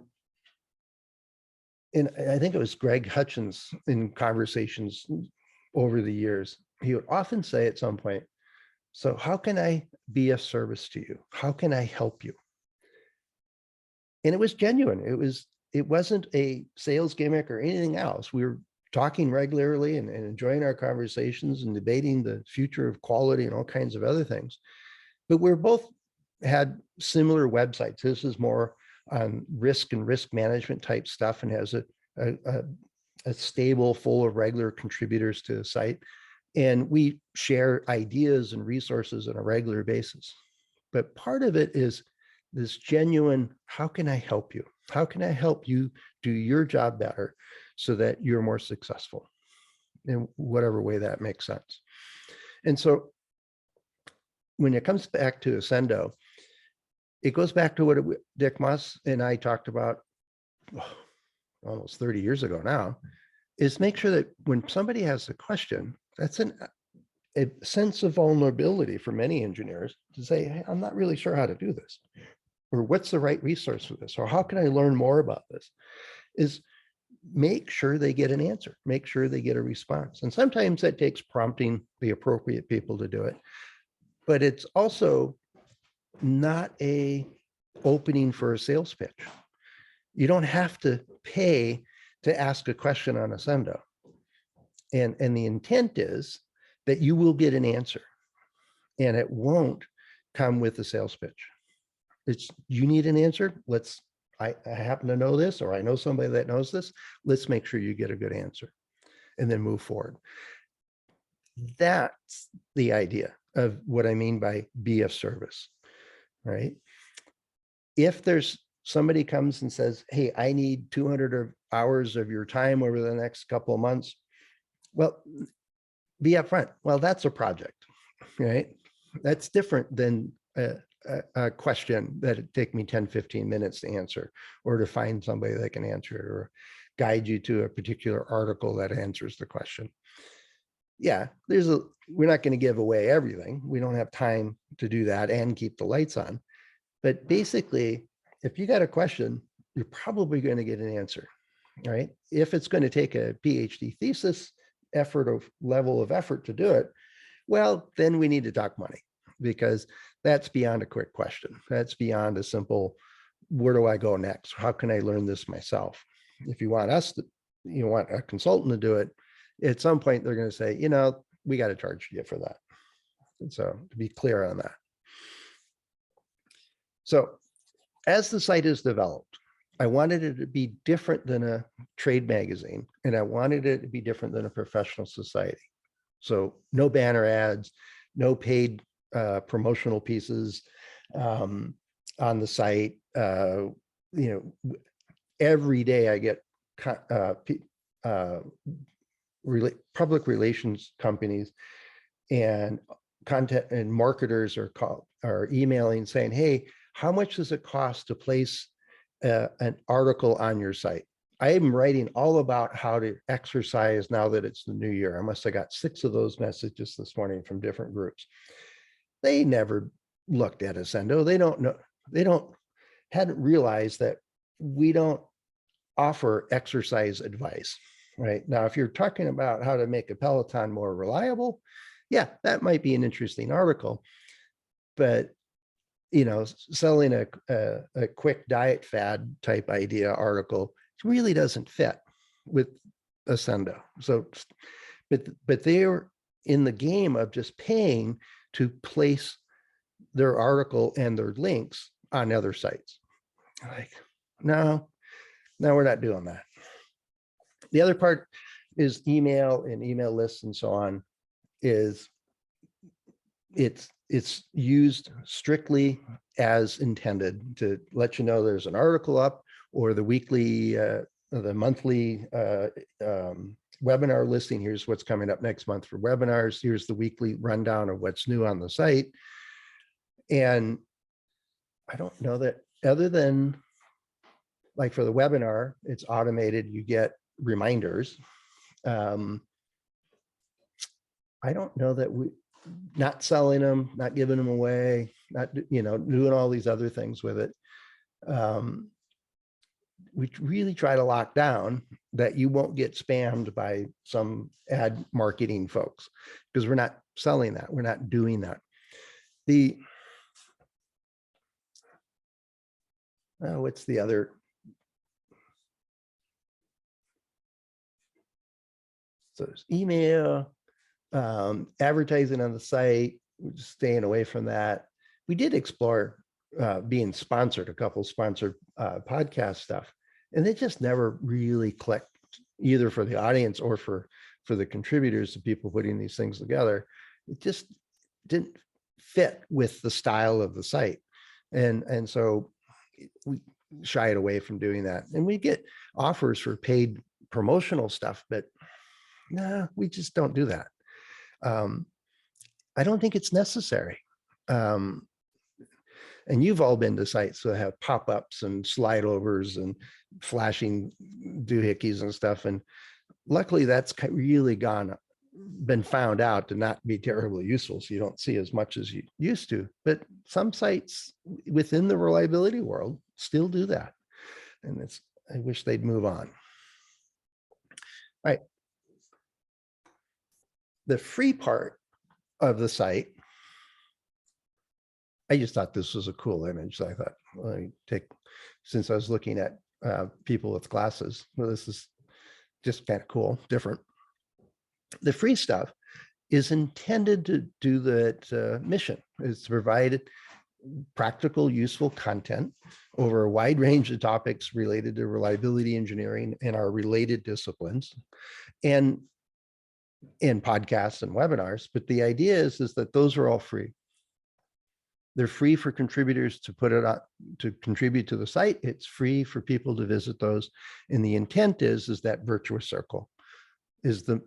Speaker 1: I think it was Greg Hutchins in conversations over the years, he would often say at some point, so how can I be a service to you? How can I help you? And it was genuine. It wasn't a sales gimmick or anything else. We were talking regularly and enjoying our conversations and debating the future of quality and all kinds of other things. But we're both had similar websites. This is more on risk and risk management type stuff and has a stable full of regular contributors to the site. And we share ideas and resources on a regular basis. But part of it is this genuine, how can I help you? How can I help you do your job better so that you're more successful in whatever way that makes sense? And so when it comes back to Accendo, it goes back to what Dick Moss and I talked about almost 30 years ago now, is make sure that when somebody has a question, that's a sense of vulnerability for many engineers to say, hey, I'm not really sure how to do this, or what's the right resource for this, or how can I learn more about this, is make sure they get an answer, make sure they get a response. And sometimes that takes prompting the appropriate people to do it, but it's also not a opening for a sales pitch. You don't have to pay to ask a question on Accendo. And the intent is that you will get an answer, and it won't come with a sales pitch. It's, you need an answer. I happen to know this, or I know somebody that knows this. Let's make sure you get a good answer and then move forward. That's the idea of what I mean by be of service, right? If there's somebody comes and says, hey, I need 200 hours of your time over the next couple of months. Well, be upfront. Well, that's a project, right? That's different than a question that it'd take me 10, 15 minutes to answer, or to find somebody that can answer it, or guide you to a particular article that answers the question. Yeah, we're not going to give away everything. We don't have time to do that and keep the lights on. But basically, if you got a question, you're probably going to get an answer, right? If it's going to take a PhD thesis level of effort to do it, well, then we need to talk money, because that's beyond a quick question. That's beyond a simple, where do I go next? How can I learn this myself? If you want you want a consultant to do it, at some point they're going to say, we got to charge you for that. And so to be clear on that. So as the site is developed, I wanted it to be different than a trade magazine, and I wanted it to be different than a professional society. So no banner ads, no paid promotional pieces on the site. Every day I get public relations companies and content and marketers are emailing saying, hey, how much does it cost to place an article on your site? I am writing all about how to exercise now that it's the new year. I must have got 6 of those messages this morning from different groups. They never looked at Accendo. They don't know. Hadn't realized that we don't offer exercise advice, right? Now, if you're talking about how to make a Peloton more reliable, yeah, that might be an interesting article. But selling a quick diet fad type idea article really doesn't fit with Accendo. So, but they're in the game of just paying to place their article and their links on other sites. Like, no, we're not doing that. The other part is email and email lists and so on. It's used strictly as intended to let you know there's an article up, or the weekly, the monthly webinar listing. Here's what's coming up next month for webinars. Here's the weekly rundown of what's new on the site. And I don't know that, other than like for the webinar, it's automated, you get reminders. I don't know that we, not selling them, not giving them away, not, you know, doing all these other things with it. We really try to lock down that you won't get spammed by some ad marketing folks, because we're not selling that. We're not doing that. What's the other? So there's email, advertising on the site, we're just staying away from that. We did explore being sponsored, a couple sponsored podcast stuff, and it just never really clicked, either for the audience or for the contributors, the people putting these things together. It just didn't fit with the style of the site. And so we shied away from doing that. And we get offers for paid promotional stuff, but no, we just don't do that. I don't think it's necessary. And you've all been to sites that have pop-ups and slide overs and flashing doohickeys and stuff. And luckily that's really been found out to not be terribly useful. So you don't see as much as you used to, but some sites within the reliability world still do that. And I wish they'd move on. All right. The free part of the site, I just thought this was a cool image. So I thought, let me take, since I was looking at people with glasses, well, this is just kind of cool, different. The free stuff is intended to do that mission, is to provide practical, useful content over a wide range of topics related to reliability engineering and our related disciplines, and in podcasts and webinars. But the idea is that those are all free. They're free for contributors to put it out, to contribute to the site. It's free for people to visit those. And the intent is that virtuous circle is the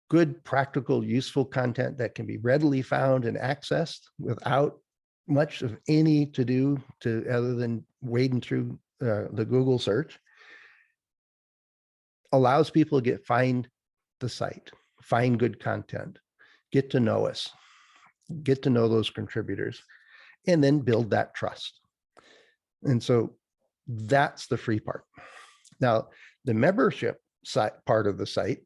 Speaker 1: good, practical, useful content that can be readily found and accessed without much of any to do to other than wading through the Google search, allows people to find the site, find good content, get to know us, get to know those contributors, and then build that trust. And so that's the free part. Now, the membership site part of the site,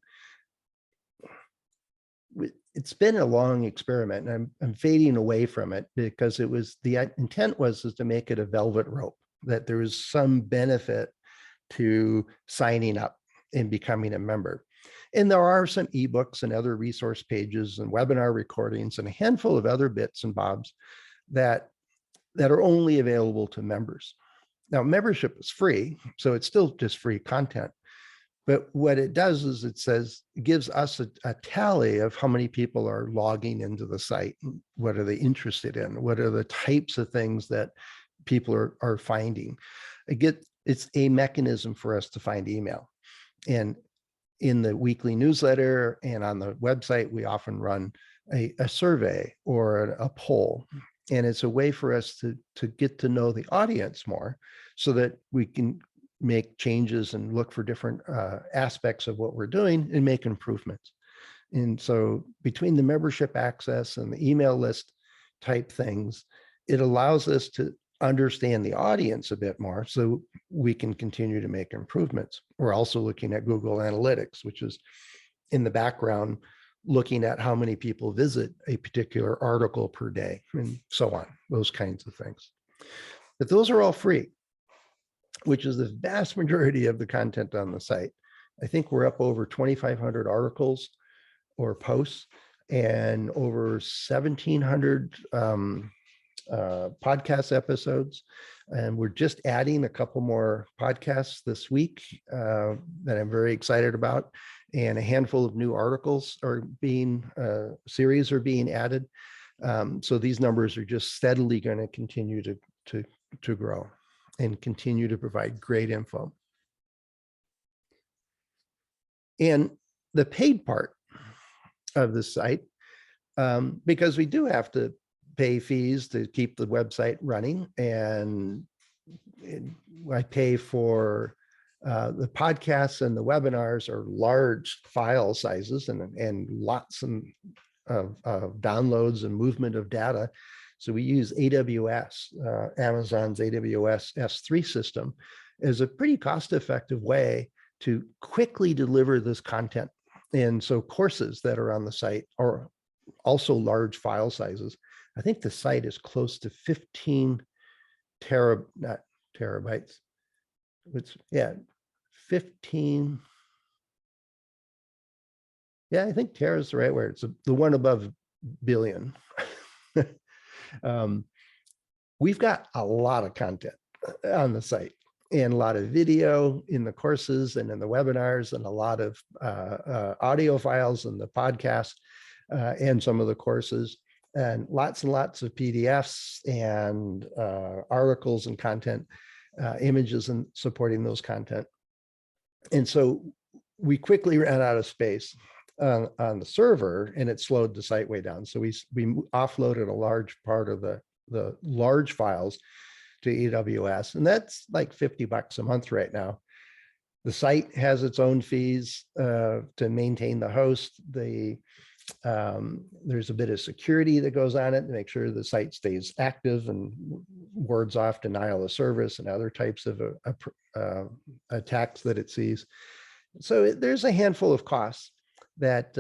Speaker 1: it's been a long experiment, and I'm fading away from it because it was, the intent was to make it a velvet rope, that there was some benefit to signing up and becoming a member. And there are some ebooks and other resource pages and webinar recordings and a handful of other bits and bobs that are only available to members. Now, membership is free, so it's still just free content. But what it does is it gives us a tally of how many people are logging into the site. What are they interested in? What are the types of things that people are finding? It's a mechanism for us to find email. And in the weekly newsletter and on the website, we often run a survey or a poll. And it's a way for us to get to know the audience more so that we can make changes and look for different aspects of what we're doing and make improvements. And so between the membership access and the email list type things, it allows us to understand the audience a bit more so we can continue to make improvements. We're also looking at Google Analytics, which is in the background, looking at how many people visit a particular article per day and so on, those kinds of things. But those are all free, which is the vast majority of the content on the site. I think we're up over 2,500 articles or posts and over 1,700 podcast episodes. And we're just adding a couple more podcasts this week that I'm very excited about. And a handful of new articles are series are being added. So these numbers are just steadily going to continue to grow. and continue to provide great info. And the paid part of the site, because we do have to pay fees to keep the website running, and I pay for the podcasts, and the webinars are large file sizes and lots of downloads and movement of data. So we use AWS, Amazon's AWS S3 system, as a pretty cost-effective way to quickly deliver this content. And so courses that are on the site are also large file sizes. I think the site is close to 15 not terabytes. It's, yeah, 15. Yeah, I think tera is the right word. It's the one above billion. We've got a lot of content on the site, and a lot of video in the courses and in the webinars, and a lot of audio files in the podcast and some of the courses, and lots of PDFs and articles and content, images and supporting those content. And so we quickly ran out of space on the server, and it slowed the site way down. So we offloaded a large part of the large files to AWS, and that's like $50 a month right now. The site has its own fees to maintain the host. There's a bit of security that goes on it to make sure the site stays active and wards off denial of service and other types of attacks that it sees. So there's a handful of costs that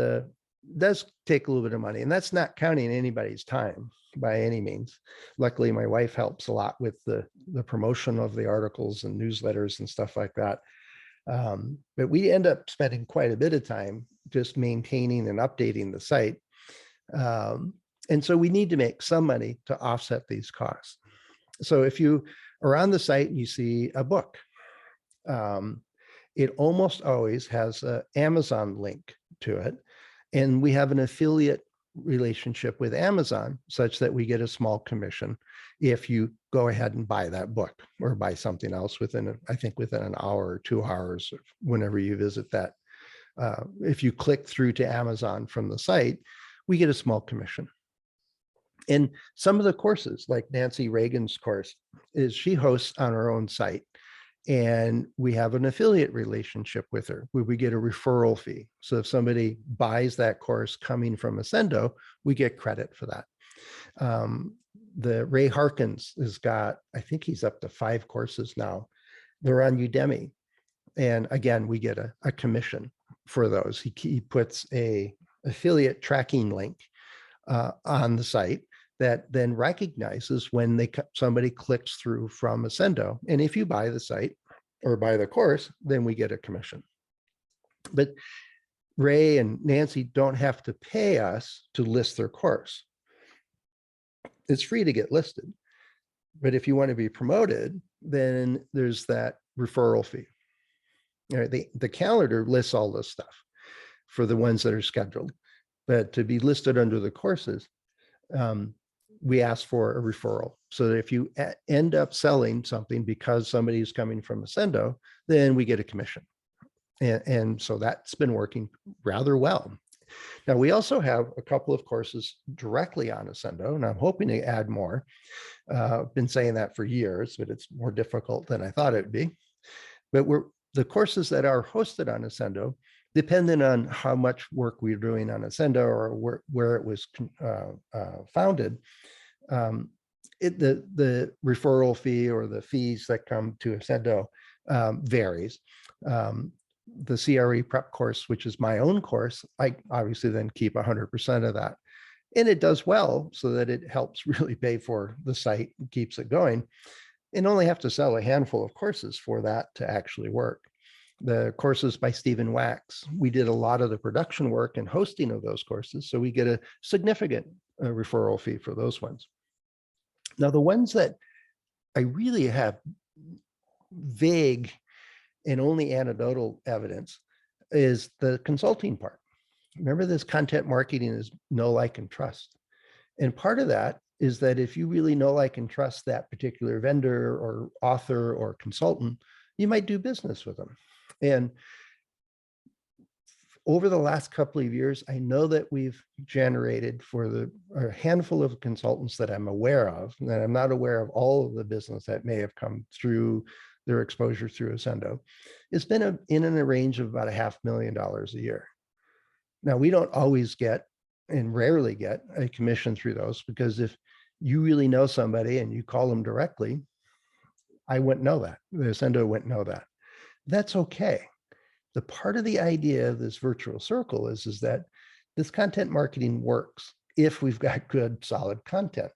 Speaker 1: does take a little bit of money, and that's not counting anybody's time by any means. Luckily, my wife helps a lot with the promotion of the articles and newsletters and stuff like that. But we end up spending quite a bit of time just maintaining and updating the site. And so we need to make some money to offset these costs. So if you are on the site and you see a book, it almost always has an Amazon link to it. And we have an affiliate relationship with Amazon such that we get a small commission if you go ahead and buy that book or buy something else within, I think within an hour or 2 hours, whenever you visit that. If you click through to Amazon from the site, we get a small commission. And some of the courses, like Nancy Reagan's course, is she hosts on her own site. And we have an affiliate relationship with her where we get a referral fee. So if somebody buys that course coming from Accendo, we get credit for that. The Ray Harkins has got, I think he's up to 5 courses now. They're on Udemy. And again, we get a commission for those. He puts a affiliate tracking link on the site that then recognizes when somebody clicks through from Accendo. And if you buy the site or buy the course, then we get a commission. But Ray and Nancy don't have to pay us to list their course. It's free to get listed. But if you want to be promoted, then there's that referral fee. All right, the calendar lists all this stuff for the ones that are scheduled. But to be listed under the courses, we ask for a referral. So that if you end up selling something because somebody is coming from Accendo, then we get a commission. And so that's been working rather well. Now, we also have a couple of courses directly on Accendo, and I'm hoping to add more. I've been saying that for years, but it's more difficult than I thought it would be. But the courses that are hosted on Accendo, depending on how much work we're doing on Accendo or where it was founded, the referral fee or the fees that come to Accendo varies. The CRE prep course, which is my own course, I obviously then keep 100% of that. And it does well so that it helps really pay for the site and keeps it going. And only have to sell a handful of courses for that to actually work. The courses by Stephen Wax, we did a lot of the production work and hosting of those courses, so we get a significant referral fee for those ones. Now, the ones that I really have vague and only anecdotal evidence is the consulting part. Remember, this content marketing is know, like, and trust. And part of that is that if you really know, like, and trust that particular vendor or author or consultant, you might do business with them. And over the last couple of years, I know that we've generated for a handful of consultants that I'm aware of, and I'm not aware of all of the business that may have come through their exposure through Accendo. It's been in a range of about $500,000 a year. Now, we don't always get and rarely get a commission through those, because if you really know somebody and you call them directly, I wouldn't know that. The Accendo wouldn't know that. That's okay. The part of the idea of this virtual circle is that this content marketing works if we've got good, solid content.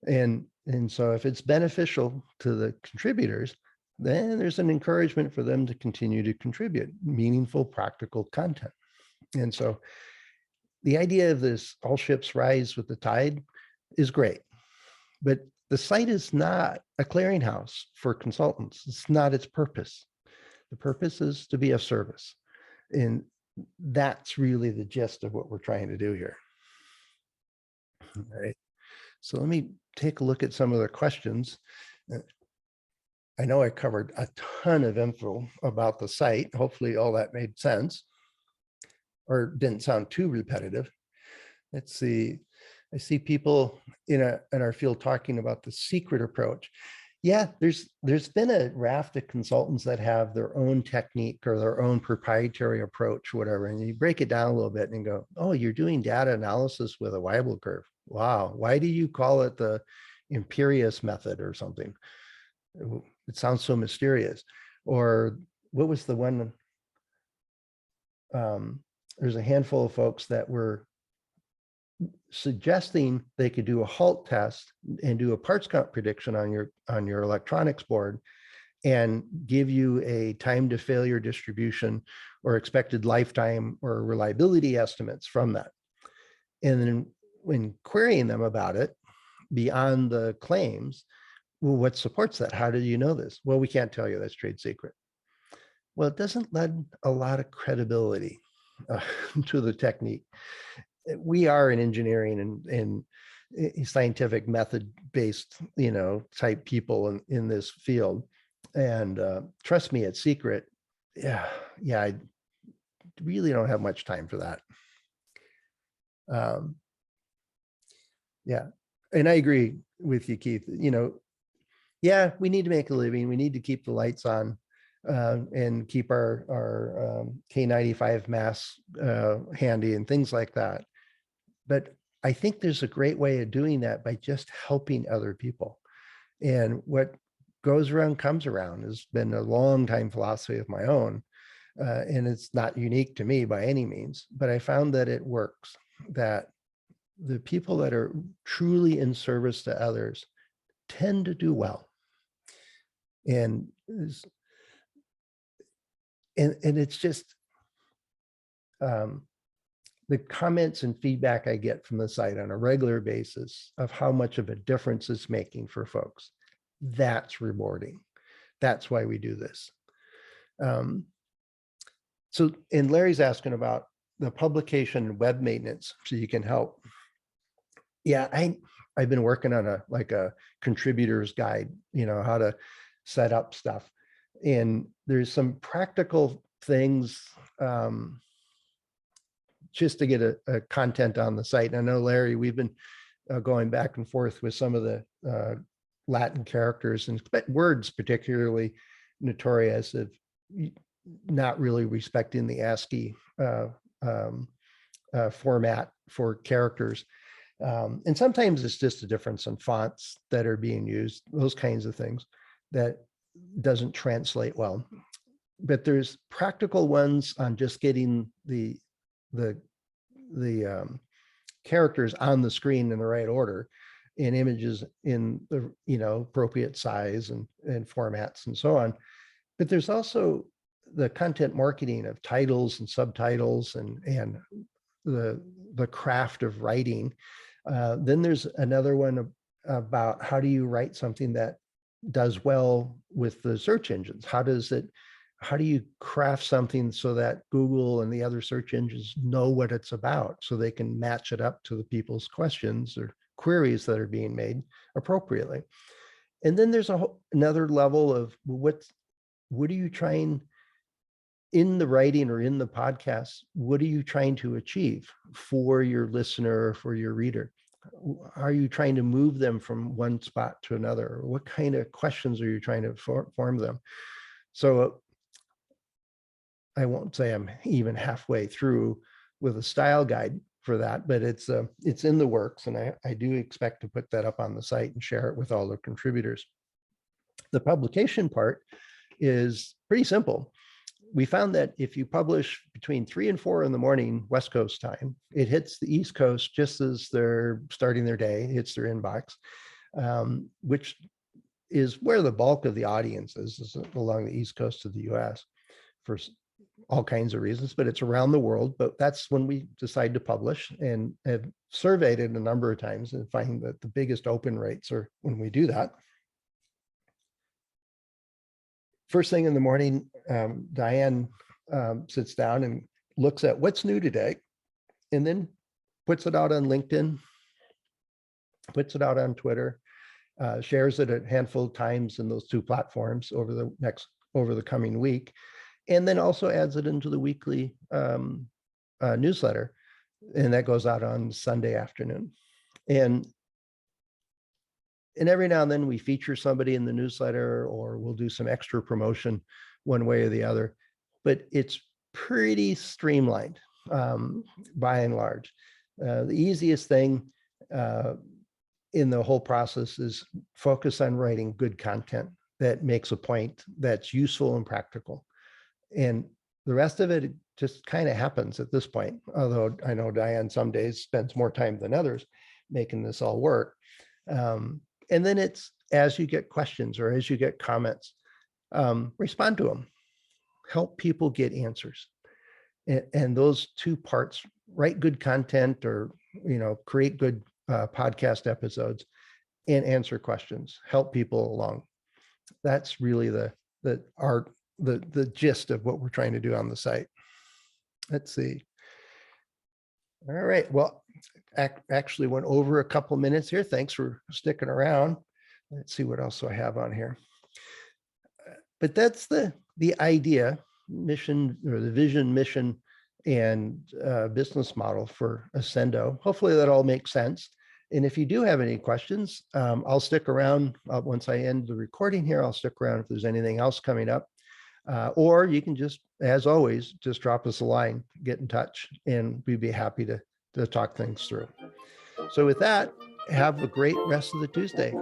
Speaker 1: And so if it's beneficial to the contributors, then there's an encouragement for them to continue to contribute meaningful, practical content. And so the idea of this all ships rise with the tide is great, but the site is not a clearinghouse for consultants. It's not its purpose. The purpose is to be of service. And that's really the gist of what we're trying to do here. All right. So let me take a look at some of the questions. I know I covered a ton of info about the site. Hopefully all that made sense or didn't sound too repetitive. Let's see. I see people in our field talking about the secret approach. Yeah, there's been a raft of consultants that have their own technique or their own proprietary approach, whatever. And you break it down a little bit and go, oh, you're doing data analysis with a Weibull curve. Wow. Why do you call it the Imperius method or something? It sounds so mysterious. Or what was the one? There's a handful of folks that were suggesting they could do a halt test and do a parts count prediction on your electronics board and give you a time to failure distribution or expected lifetime or reliability estimates from that. And then when querying them about it beyond the claims, well, what supports that? How do you know this? Well, we can't tell you, that's trade secret. Well, it doesn't lend a lot of credibility to the technique. We are an engineering and scientific method-based, type people in this field. And trust me, it's secret. Yeah, I really don't have much time for that. Yeah, and I agree with you, Keith. Yeah, we need to make a living. We need to keep the lights on and keep our K95 masks handy and things like that. But I think there's a great way of doing that by just helping other people. And what goes around comes around has been a long time philosophy of my own. And it's not unique to me by any means, but I found that it works, that the people that are truly in service to others tend to do well. And it's just, the comments and feedback I get from the site on a regular basis of how much of a difference it's making for folks, that's rewarding. That's why we do this. So, and Larry's asking about the publication and web maintenance, so you can help. Yeah, I've been working on a contributor's guide, how to set up stuff. And there's some practical things just to get a content on the site. And I know, Larry, we've been going back and forth with some of the Latin characters and words, particularly notorious of not really respecting the ASCII format for characters. And sometimes it's just a difference in fonts that are being used, those kinds of things that doesn't translate well. But there's practical ones on just getting the characters on the screen in the right order, and images in the appropriate size and formats and so on. But there's also the content marketing of titles and subtitles and the craft of writing. Then there's another one about how do you write something that does well with the search engines? How do you craft something so that Google and the other search engines know what it's about, so they can match it up to the people's questions or queries that are being made appropriately. And then there's another level of what are you trying in the writing or in the podcast? What are you trying to achieve for your listener, for your reader? Are you trying to move them from one spot to another? What kind of questions are you trying to form them? So I won't say I'm even halfway through with a style guide for that, but it's in the works, and I do expect to put that up on the site and share it with all the contributors. The publication part is pretty simple. We found that if you publish between 3 and 4 in the morning, West Coast time, it hits the East Coast just as they're starting their day, hits their inbox, which is where the bulk of the audience is along the East Coast of the US for all kinds of reasons, but it's around the world. But that's when we decide to publish, and have surveyed it a number of times and find that the biggest open rates are when we do that. First thing in the morning, Diane sits down and looks at what's new today, and then puts it out on LinkedIn, puts it out on Twitter, shares it a handful of times in those two platforms over the coming week, and then also adds it into the weekly newsletter, and that goes out on Sunday afternoon. And every now and then we feature somebody in the newsletter, or we'll do some extra promotion one way or the other, but it's pretty streamlined by and large. The easiest thing in the whole process is focus on writing good content that makes a point, that's useful and practical. And the rest of it just kind of happens at this point, although I know Diane some days spends more time than others making this all work. And then it's, as you get questions or as you get comments, respond to them, help people get answers. And those two parts, write good content, or, create good podcast episodes, and answer questions, help people along. That's really the gist of what we're trying to do on the site. Let's see. All right. Well, actually went over a couple minutes here. Thanks for sticking around. Let's see what else I have on here. But that's the idea, mission, or the vision, mission, and business model for Accendo. Hopefully that all makes sense. And if you do have any questions, I'll stick around once I end the recording here. I'll stick around if there's anything else coming up. Or you can just, as always, just drop us a line, get in touch, and we'd be happy to talk things through. So with that, have a great rest of the Tuesday.